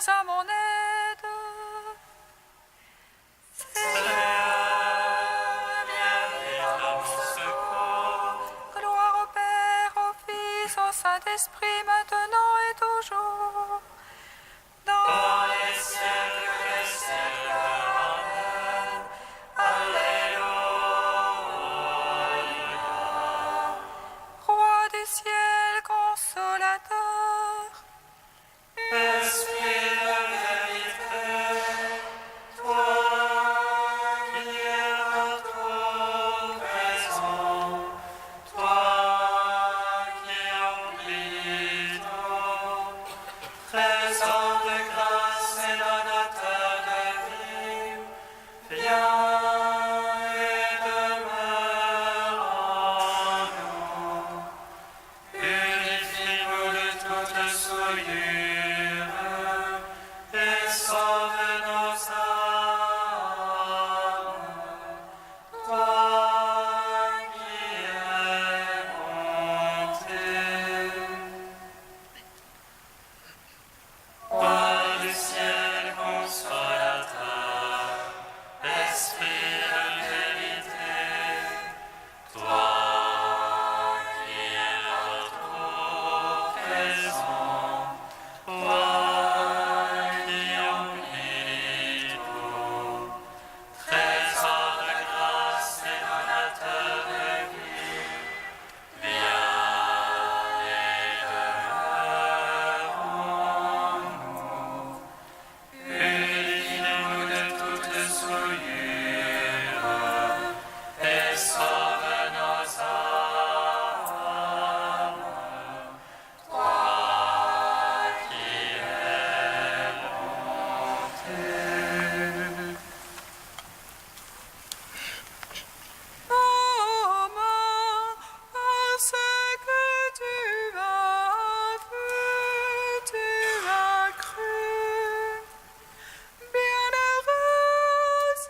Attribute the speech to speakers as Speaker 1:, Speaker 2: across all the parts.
Speaker 1: viens à mon aide. Seigneur, viens à mon secours. Gloire au Père, au Fils, au Saint-Esprit, maintenant et toujours. Dans les siècles des siècles. Amen. Alléluia. Roi du ciel, consolateur, Esprit de vérité, toi qui es partout présent, toi qui emplis tout, trésor de grâce et donateur de vie, viens et demeure en nous. Purifie-nous de toute souillure et sauve nos âmes. Toi qui es bonté. Roi du ciel consolateur, Esprit de vérité, toi qui es partout présent, toi qui emplis tout, trésor de grâce et donateur de vie, viens et demeure en nous. Purifie-nous de toute souillure et sauve nos âmes. Toi qui es bonté. Maman, à ce que tu as vu, tu as cru. Bienheureuse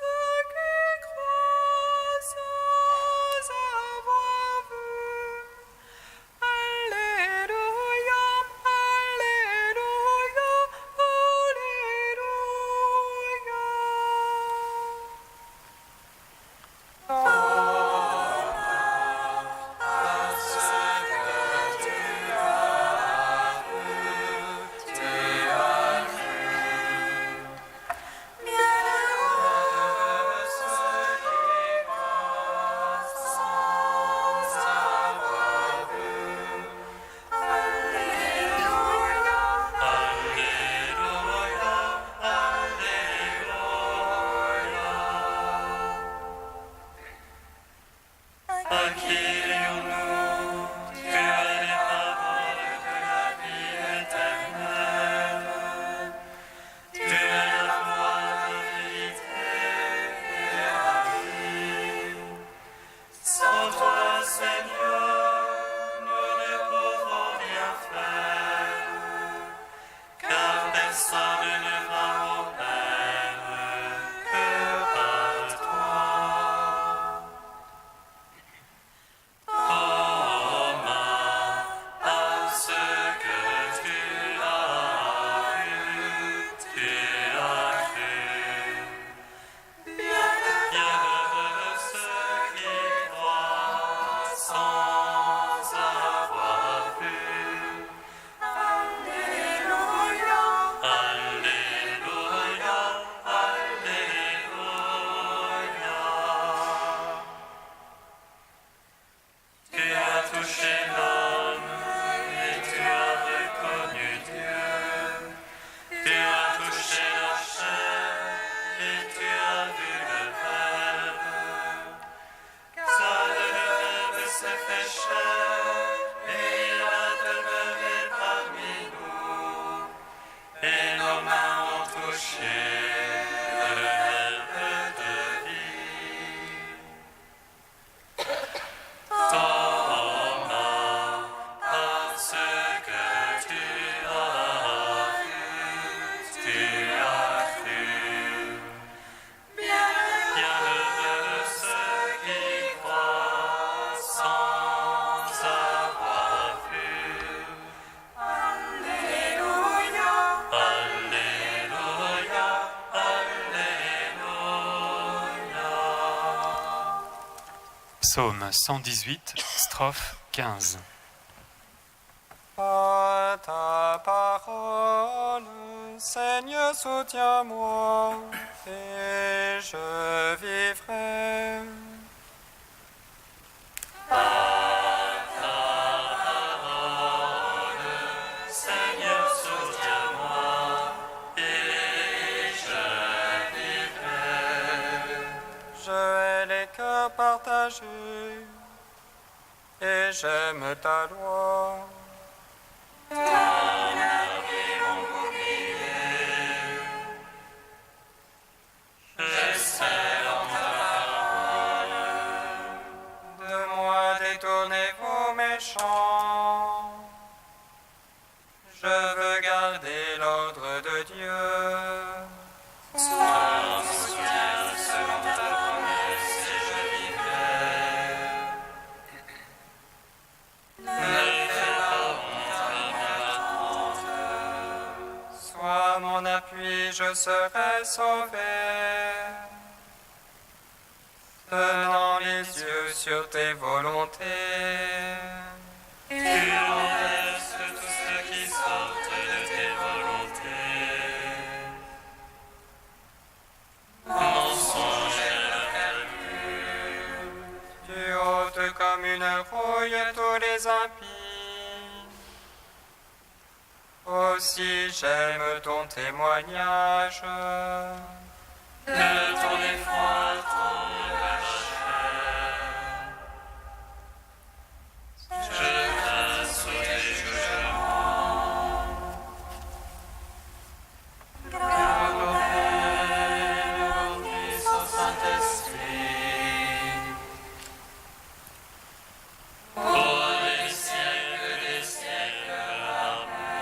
Speaker 1: qui croit sans avoir vu. Alléluia, Alléluia, Alléluia. À ce que tu as vu, tu as cru. Bienheureuse qui croit sans avoir vu. Alléluia, Alléluia, Alléluia. Accueillons-nous, tu as les paroles de la vie éternelle. Tu es la voie de vérité et la vie. Sans toi, Seigneur, nous ne pouvons rien faire, car personne ne va au Père que par toi.
Speaker 2: Psaume 118, strophe 15.
Speaker 3: À ta parole, Seigneur, soutiens-moi, et je vivrai.
Speaker 4: Seigneur, soutiens-moi, et je vivrai.
Speaker 3: Je hais les cœurs partagés, et j'aime ta loi. De moi détournez-vous méchants. Je veux garder l'ordre de Dieu.
Speaker 4: Sois mon soutien selon ta promesse et je vivrai. Ne fais pas honte à ma
Speaker 3: Sois mon appui, je serai sauvé. Tenant les yeux sur tes volontés.
Speaker 4: Tu renverses tout ce qui sort de tes volontés. Mensonge est le calcul.
Speaker 3: Tu ôtes comme une rouille tous les impies. Aussi j'aime ton témoignage.
Speaker 4: De ton effroi tombe la chair. Je viens sous tes jugements. Grâce au Père, au Fils, au Saint-Esprit. Pour les siècles des siècles. Amen.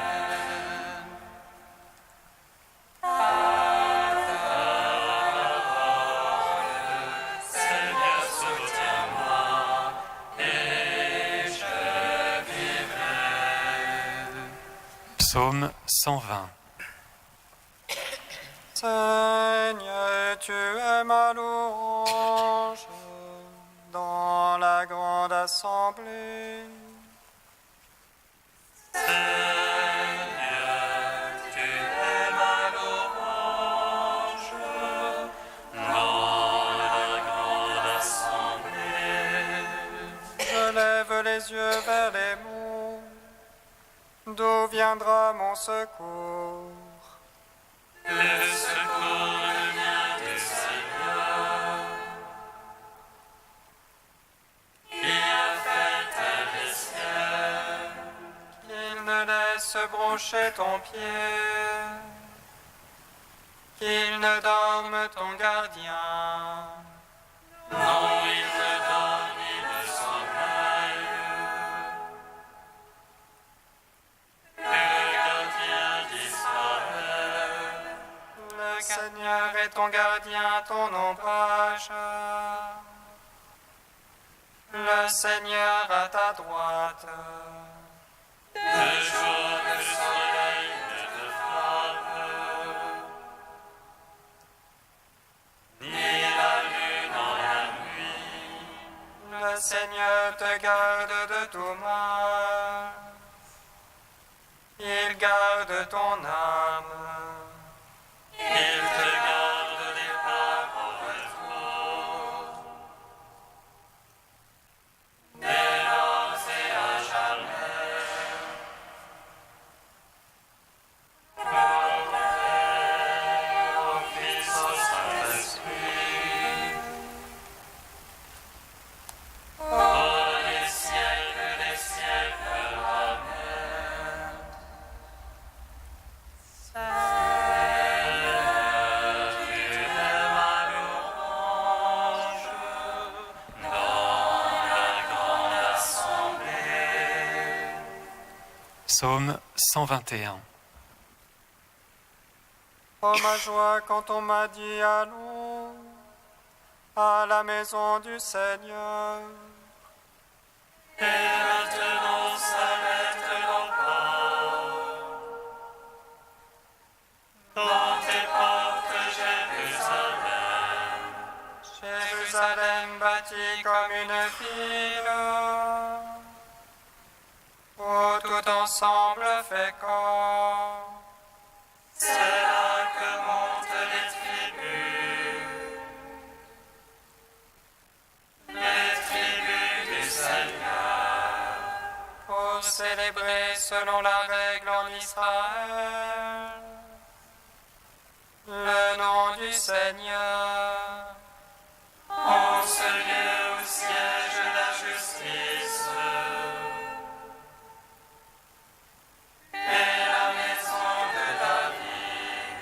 Speaker 4: Seigneur, soutiens-moi, et je vivrai.
Speaker 2: Psaume 120.
Speaker 3: Seigneur, tu es ma louange dans la grande assemblée.
Speaker 4: Seigneur, tu es ma louange dans la grande assemblée.
Speaker 3: Je lève les yeux vers les monts. D'où viendra mon secours?
Speaker 4: Le secours vient du Seigneur, qui a fait les cieux.
Speaker 3: Qu'il ne laisse broncher ton pied, qu'il ne dorme ton gardien.
Speaker 4: Non, il ne dort ni ne sommeille. Le gardien d'Israël.
Speaker 3: Le Seigneur est ton gardien, ton ombrage. Le Seigneur à ta droite.
Speaker 4: Le jour le soleil ne te frappe, ni la lune en la nuit.
Speaker 3: Le Seigneur te garde de tout mal. Il garde ton âme.
Speaker 4: Il te garde des pas au retour, dès et à jamais. Au Père, au Fils, au Saint-Esprit, pour les siècles des siècles. Amen.
Speaker 2: Psaume 121.
Speaker 3: Oh ma joie quand on m'a dit allons à la maison du Seigneur.
Speaker 4: Et maintenant s'arrête nos pas. Dans tes portes, Jérusalem.
Speaker 3: Jérusalem bâtie bâtie comme une ville, où tout ensemble fait corps.
Speaker 4: C'est là que montent les tribus du Seigneur,
Speaker 3: Pour célébrer selon la règle en Israël le nom du Seigneur.
Speaker 4: en ce lieu où siège la justice, et la maison de David.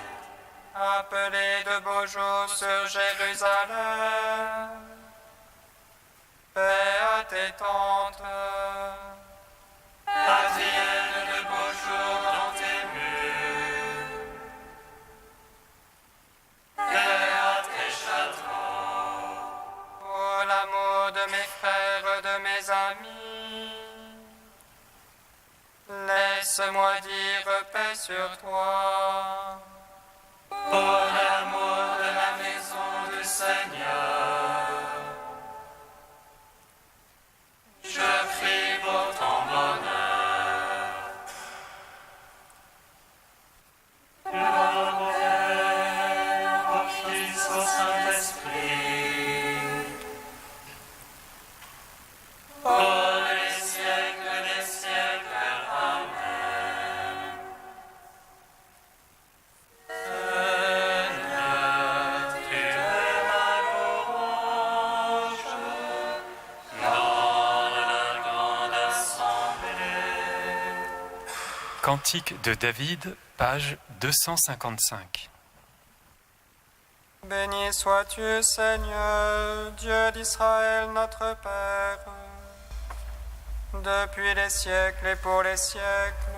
Speaker 3: Appelez de beaux jours sur Jérusalem, paix à tes tentes.
Speaker 4: Adviennent de beaux jours dans tes murs, paix à tes châteaux.
Speaker 3: Pour l'amour de mes frères, de mes amis, laisse-moi dire paix sur toi.
Speaker 4: Pour l'amour de la maison du Seigneur, je prie pour ton bonheur. Gloire au Père, au Fils, au Saint-Esprit, pour les siècles des siècles. Amen. Seigneur, tu es ma louange dans la grande assemblée.
Speaker 2: Cantique de David, page 255.
Speaker 3: Béni sois-tu, Seigneur, Dieu d'Israël, notre Père, depuis les siècles et pour les siècles.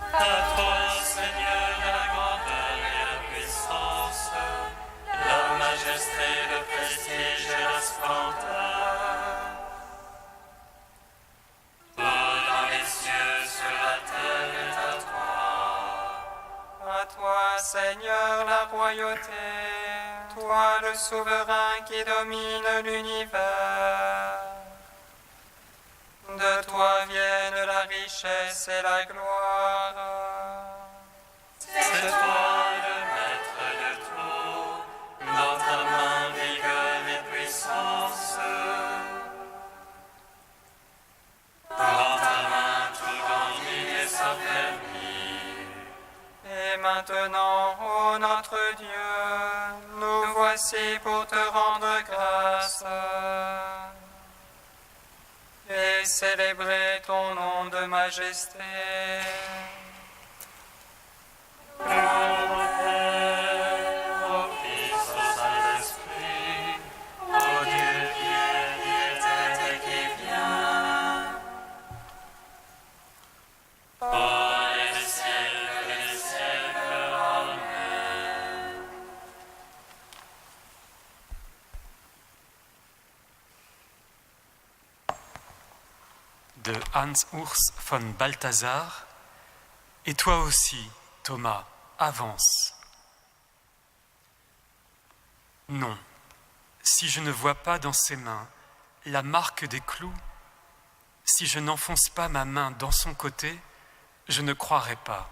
Speaker 4: À toi, Seigneur, la grandeur et la puissance, la majesté, le prestige et la splendeur. Tout dans les cieux, sur la terre est à toi.
Speaker 3: À toi, Seigneur, la royauté, toi le souverain qui domine l'univers. De toi viennent la richesse et la gloire.
Speaker 4: C'est toi le maître de tout, dans ta main vigueur et puissance. Dans ta main tout grandit et s'affermit.
Speaker 3: Et maintenant, ô notre Dieu, nous voici pour te rendre grâce et célébrer ton nom de majesté.
Speaker 4: Gloire au Père, au Fils, au Saint-Esprit, au Dieu qui était et qui vient, pour les siècles des siècles. Amen.
Speaker 2: De Hans Urs von Balthasar. Et toi aussi, Thomas, avance. Non, si je ne vois pas dans ses mains la marque des clous, si je n'enfonce pas ma main dans son côté, je ne croirai pas.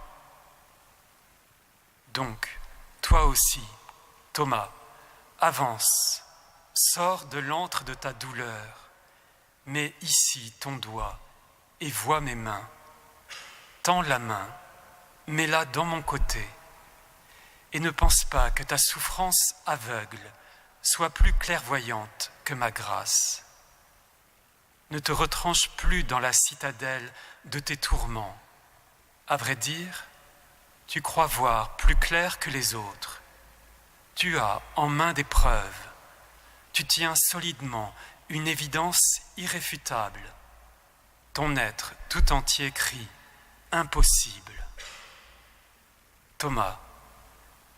Speaker 2: Donc, toi aussi, Thomas, avance, sors de l'antre de ta douleur, mets ici ton doigt et vois mes mains. Tends la main, mets-la dans mon côté, et ne pense pas que ta souffrance aveugle soit plus clairvoyante que ma grâce. Ne te retranche plus dans la citadelle de tes tourments. À vrai dire, tu crois voir plus clair que les autres. Tu as en main des preuves. Tu tiens solidement une évidence irréfutable. Ton être tout entier crie « Impossible ». Thomas,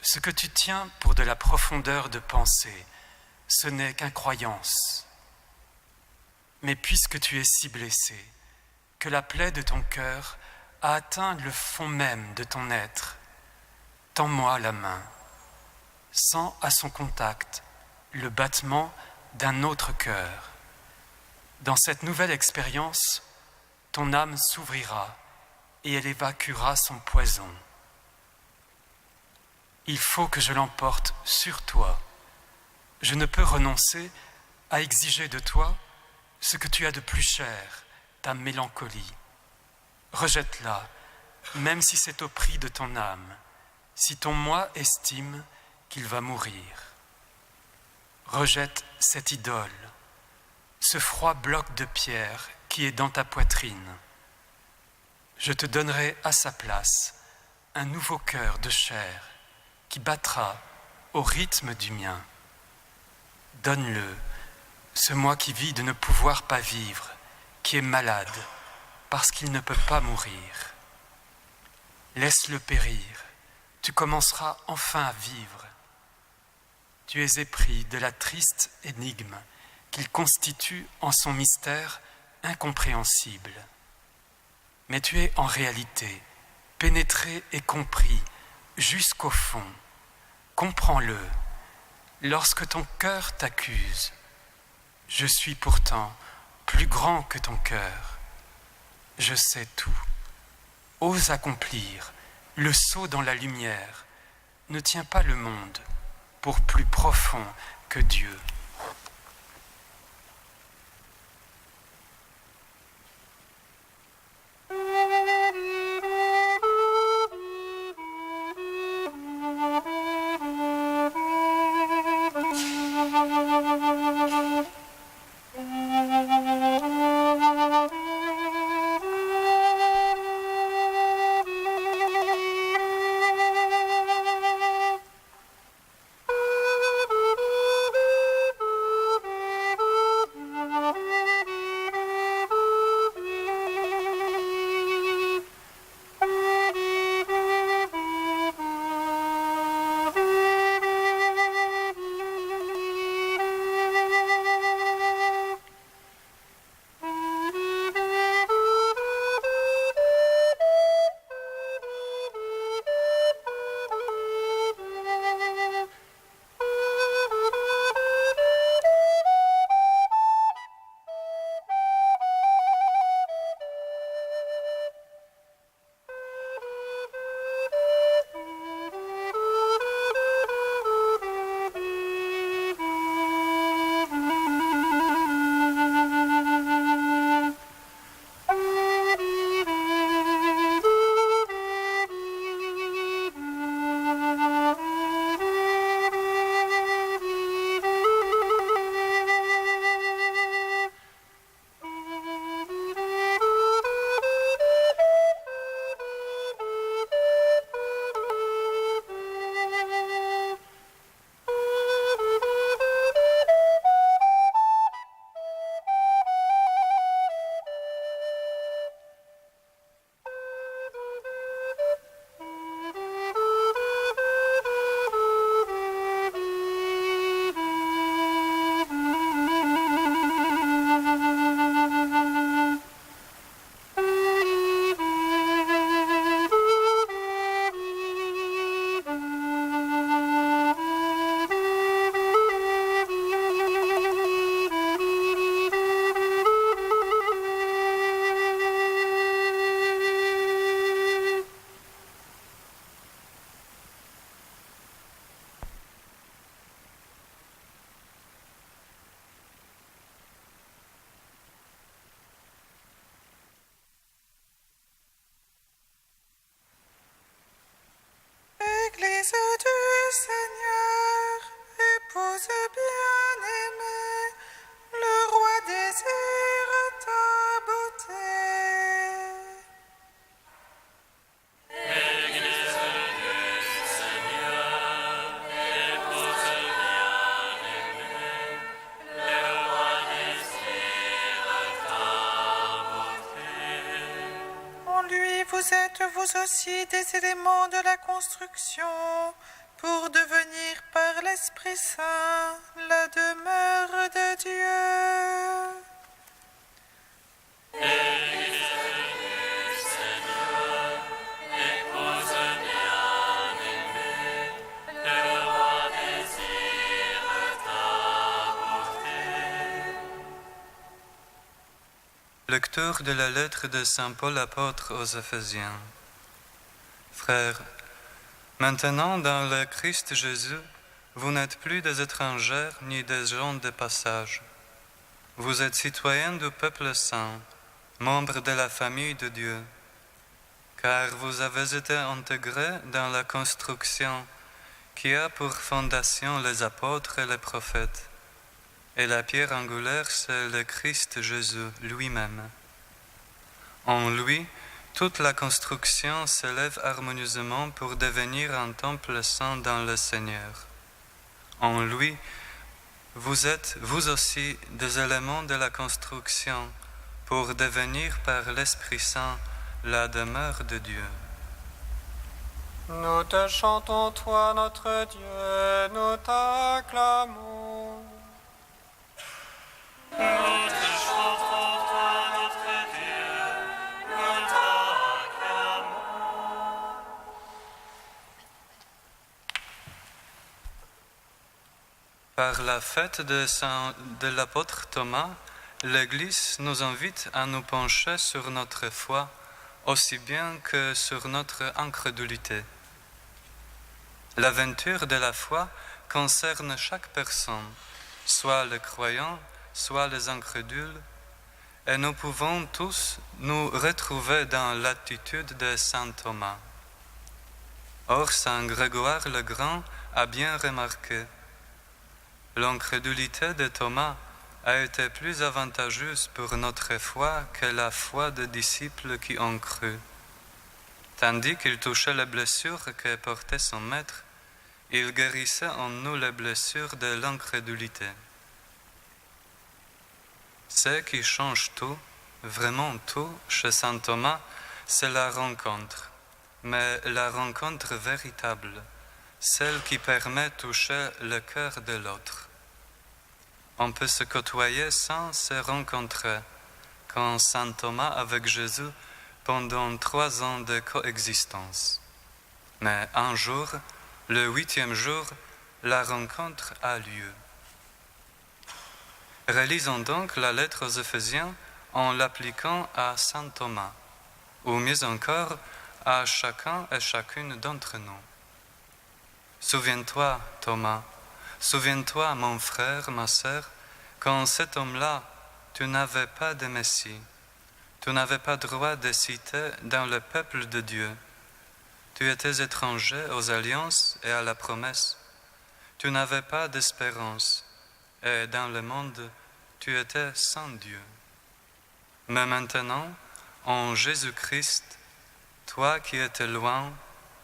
Speaker 2: ce que tu tiens pour de la profondeur de pensée, ce n'est qu'incroyance. Mais puisque tu es si blessé, que la plaie de ton cœur a atteint le fond même de ton être, tends-moi la main. Sens à son contact le battement d'un autre cœur. Dans cette nouvelle expérience, ton âme s'ouvrira et elle évacuera son poison. Il faut que je l'emporte sur toi. Je ne peux renoncer à exiger de toi ce que tu as de plus cher, ta mélancolie. Rejette-la, même si c'est au prix de ton âme, si ton moi estime qu'il va mourir. Rejette cette idole, ce froid bloc de pierre qui est dans ta poitrine. Je te donnerai à sa place un nouveau cœur de chair qui battra au rythme du mien. Donne-le, ce moi qui vit de ne pouvoir pas vivre, qui est malade parce qu'il ne peut pas mourir. Laisse-le périr, tu commenceras enfin à vivre. Tu es épris de la triste énigme qu'il constitue en son mystère incompréhensible. Mais tu es en réalité pénétré et compris jusqu'au fond. Comprends-le. Lorsque ton cœur t'accuse, je suis pourtant plus grand que ton cœur. Je sais tout. Ose accomplir le saut dans la lumière. Ne tiens pas le monde pour plus profond que Dieu.
Speaker 1: Église du Seigneur, épouse bien-aimée, le roi désire ta beauté.
Speaker 4: Église du Seigneur, épouse bien-aimée, le roi désire ta beauté.
Speaker 1: En lui, vous êtes vous aussi des éléments de la construction pour devenir par l'Esprit Saint la demeure de Dieu.
Speaker 4: Église du Seigneur, épouse bien-aimée, le roi désire ta beauté.
Speaker 5: Lecture de la lettre de Saint Paul apôtre aux Éphésiens. Frères, maintenant dans le Christ Jésus, vous n'êtes plus des étrangers ni des gens de passage. Vous êtes citoyens du peuple saint, membres de la famille de Dieu, car vous avez été intégrés dans la construction qui a pour fondation les apôtres et les prophètes. Et la pierre angulaire, c'est le Christ Jésus lui-même. En lui, toute la construction s'élève harmonieusement pour devenir un temple saint dans le Seigneur. En lui, vous êtes, vous aussi, des éléments de la construction pour devenir par l'Esprit Saint la demeure de Dieu.
Speaker 3: Nous te chantons, toi, notre Dieu, nous t'acclamons.
Speaker 4: Nous te chantons, toi, notre Dieu, nous t'acclamons.
Speaker 5: Par la fête de l'apôtre Thomas, l'Église nous invite à nous pencher sur notre foi aussi bien que sur notre incrédulité. L'aventure de la foi concerne chaque personne, soit les croyants, soit les incrédules, et nous pouvons tous nous retrouver dans l'attitude de saint Thomas. Or, saint Grégoire le Grand a bien remarqué: l'incrédulité de Thomas a été plus avantageuse pour notre foi que la foi des disciples qui ont cru. Tandis qu'il touchait les blessures que portait son maître, il guérissait en nous les blessures de l'incrédulité. Ce qui change tout, vraiment tout, chez saint Thomas, c'est la rencontre, mais la rencontre véritable, celle qui permet de toucher le cœur de l'autre. On peut se côtoyer sans se rencontrer, comme saint Thomas avec Jésus pendant 3 ans de coexistence. Mais un jour, le 8e jour, la rencontre a lieu. Relisons donc la lettre aux Éphésiens en l'appliquant à saint Thomas, ou mieux encore à chacun et chacune d'entre nous. Souviens-toi, Thomas, souviens-toi, mon frère, ma sœur, quand cet homme-là, tu n'avais pas de Messie, tu n'avais pas droit de citer dans le peuple de Dieu. Tu étais étranger aux alliances et à la promesse. Tu n'avais pas d'espérance, et dans le monde, tu étais sans Dieu. Mais maintenant, en Jésus-Christ, toi qui étais loin,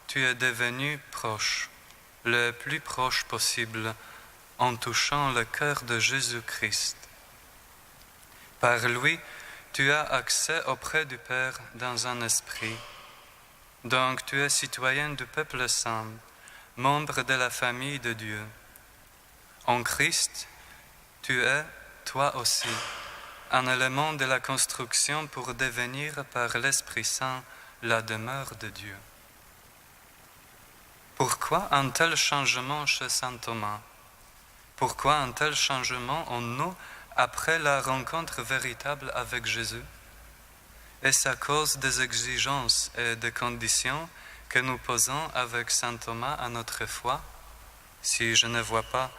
Speaker 5: tu es devenu proche, le plus proche possible, en touchant le cœur de Jésus-Christ. Par lui, tu as accès auprès du Père dans un esprit. Donc tu es citoyen du peuple saint, membre de la famille de Dieu. En Christ, tu es, toi aussi, un élément de la construction pour devenir par l'Esprit Saint la demeure de Dieu. Pourquoi un tel changement chez saint Thomas? Pourquoi un tel changement en nous après la rencontre véritable avec Jésus? Est-ce à cause des exigences et des conditions que nous posons avec saint Thomas à notre foi? Si je ne vois pas,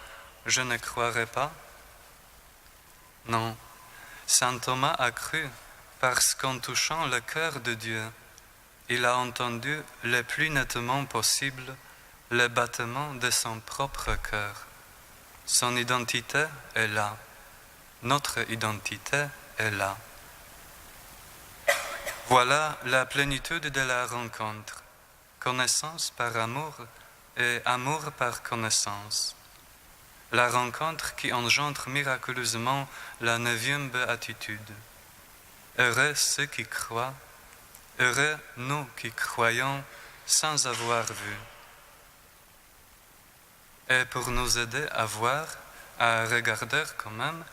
Speaker 5: je ne croirai pas? Non, saint Thomas a cru parce qu'en touchant le cœur de Dieu, il a entendu le plus nettement possible le battement de son propre cœur. Son identité est là. Notre identité est là. Voilà la plénitude de la rencontre. Connaissance par amour et amour par connaissance. La rencontre qui engendre miraculeusement la 9e béatitude. Heureux ceux qui croient, heureux nous qui croyons sans avoir vu. Et pour nous aider à voir, à regarder quand même,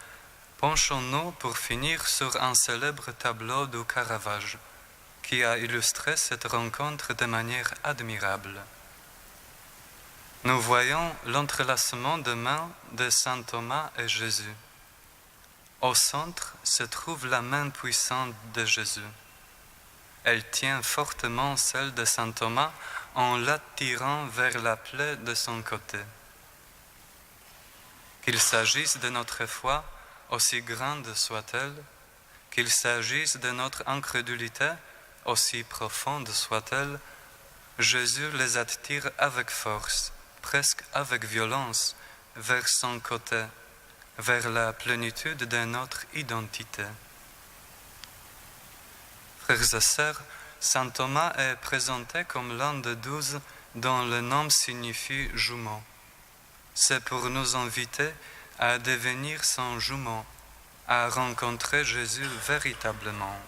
Speaker 5: penchons-nous pour finir sur un célèbre tableau de Caravage qui a illustré cette rencontre de manière admirable. Nous voyons l'entrelacement de mains de saint Thomas et Jésus. Au centre se trouve la main puissante de Jésus. Elle tient fortement celle de saint Thomas en l'attirant vers la plaie de son côté. Qu'il s'agisse de notre foi, aussi grande soit-elle, qu'il s'agisse de notre incrédulité, aussi profonde soit-elle, Jésus les attire avec force, presque avec violence, vers son côté, vers la plénitude de notre identité. Frères et sœurs, saint Thomas est présenté comme l'un des 12 dont le nom signifie jumeau. C'est pour nous inviter à devenir son jumeau, à rencontrer Jésus véritablement.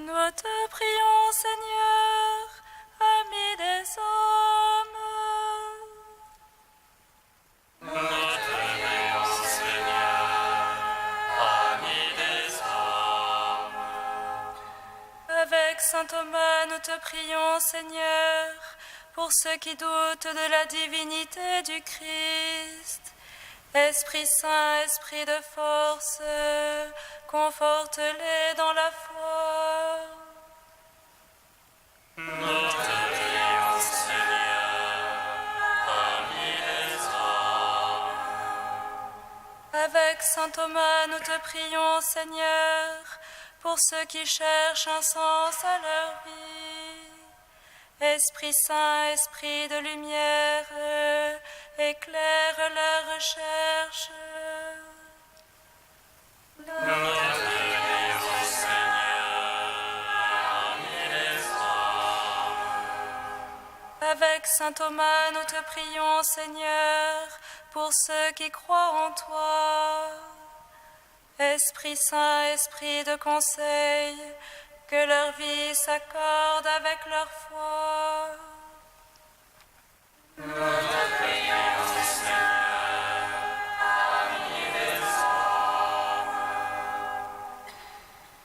Speaker 1: Nous te prions, Seigneur, ami des hommes.
Speaker 4: Nous te prions, Seigneur, ami des hommes.
Speaker 1: Avec saint Thomas, nous te prions, Seigneur, pour ceux qui doutent de la divinité du Christ. Esprit Saint, Esprit de force, conforte-les dans la foi.
Speaker 4: Nous te prions, Seigneur, ami des hommes.
Speaker 1: Avec saint Thomas, nous te prions, Seigneur, pour ceux qui cherchent un sens à leur vie. Esprit Saint, Esprit de lumière, éclaire leur recherche.
Speaker 4: Nous te prions, Seigneur, ami des hommes.
Speaker 1: Avec saint Thomas, nous te prions, Seigneur, pour ceux qui croient en toi. Esprit Saint, Esprit de conseil, que leur vie s'accorde avec leur foi.
Speaker 4: Nous te prions, Seigneur, ami des hommes.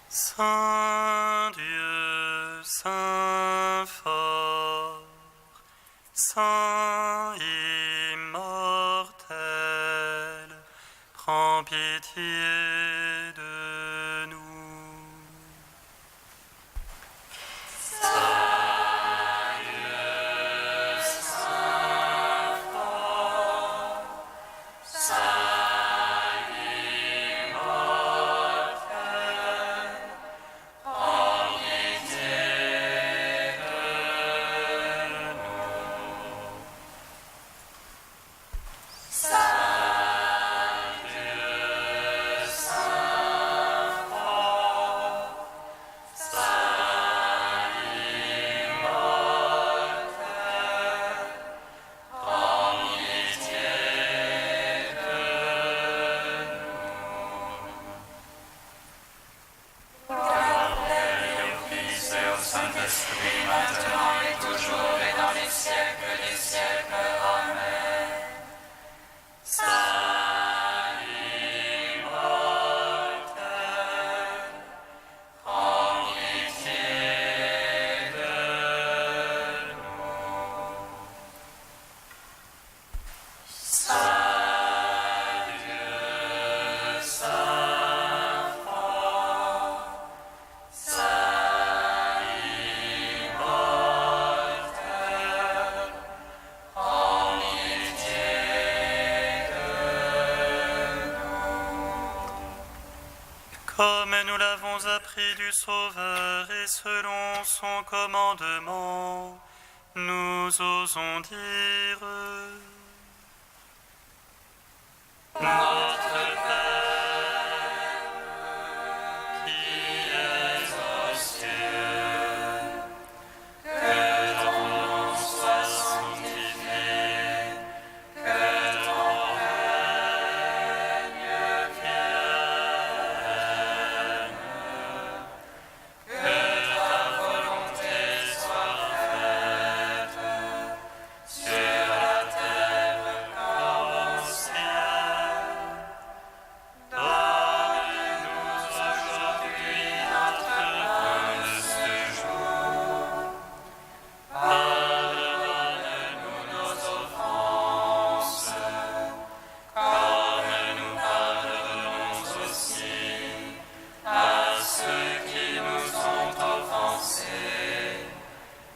Speaker 3: Saint Dieu, Saint fort, Saint immortel, prends pitié de nous.
Speaker 4: Comme nous l'avons appris du Sauveur et selon son commandement, nous osons dire: Notre Père, qui es aux cieux, que ton nom soit sanctifié, que ton règne vienne, que ta volonté soit faite sur la terre comme au ciel. Donne-nous aujourd'hui notre pain de ce jour. Pardonne-nous nos offenses, comme nous pardonnons aussi à ceux qui nous ont offensés.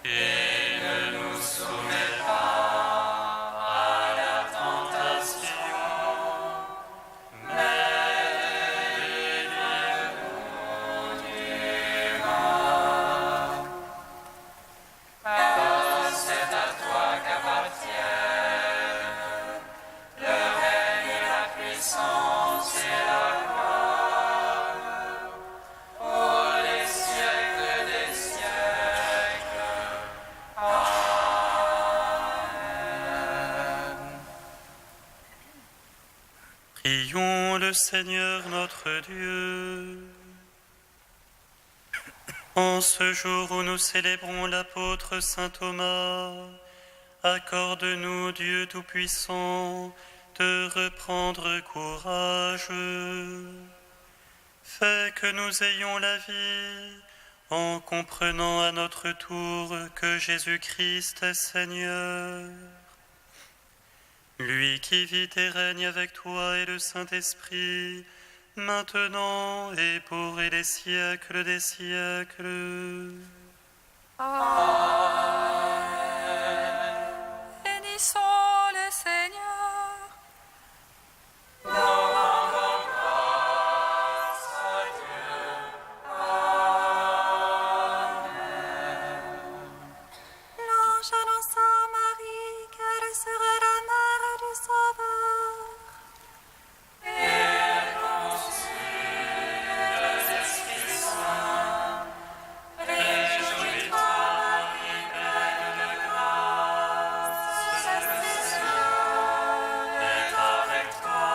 Speaker 4: Et ne nous soumets pas à la tentation, mais délivre-nous du mal. Car c'est à toi qu'appartiennent le règne, la puissance et la gloire pour les siècles des siècles. Amen. Prions le Seigneur notre Dieu. En ce jour où nous célébrons l'apôtre saint Thomas, accorde-nous, Dieu Tout-Puissant, de reprendre courage. Fais que nous ayons la vie, en comprenant à notre tour que Jésus-Christ est Seigneur. Lui qui vit et règne avec toi et le Saint-Esprit, maintenant et pour les siècles des siècles.
Speaker 1: Bénissons le Seigneur. L'ange annonça à Marie qu'elle serait la mère du Sauveur.
Speaker 4: Réjouis-toi, Marie, pleine de grâce, le Seigneur est avec toi.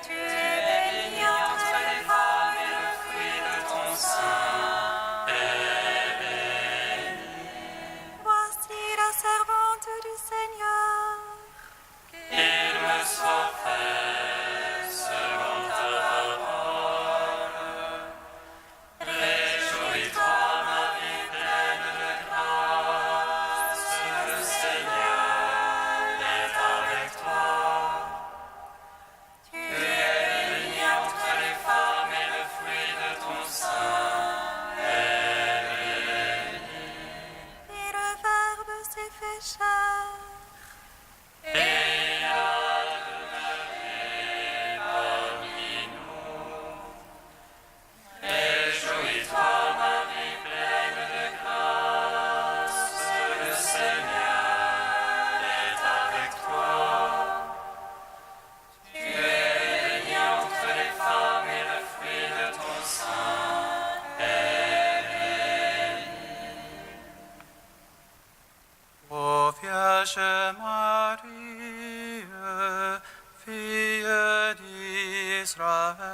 Speaker 4: Tu es bénie entre les femmes et le fruit de ton sein est béni.
Speaker 1: Voici la servante du Seigneur.
Speaker 4: Qu'il me soit fait selon ta parole. Réjouis-toi, Marie, pleine de grâce, le Seigneur est avec toi. Tu es bénie entre les femmes et le fruit de ton sein est béni.
Speaker 1: Et le Verbe s'est fait chair.
Speaker 4: Et a demeuré parmi nous. Réjouis-toi, Marie, pleine de grâce, le Seigneur est avec toi. Tu es bénie entre les femmes et le fruit de ton sein est béni.
Speaker 3: Ô Vierge Marie, fille d'Israël,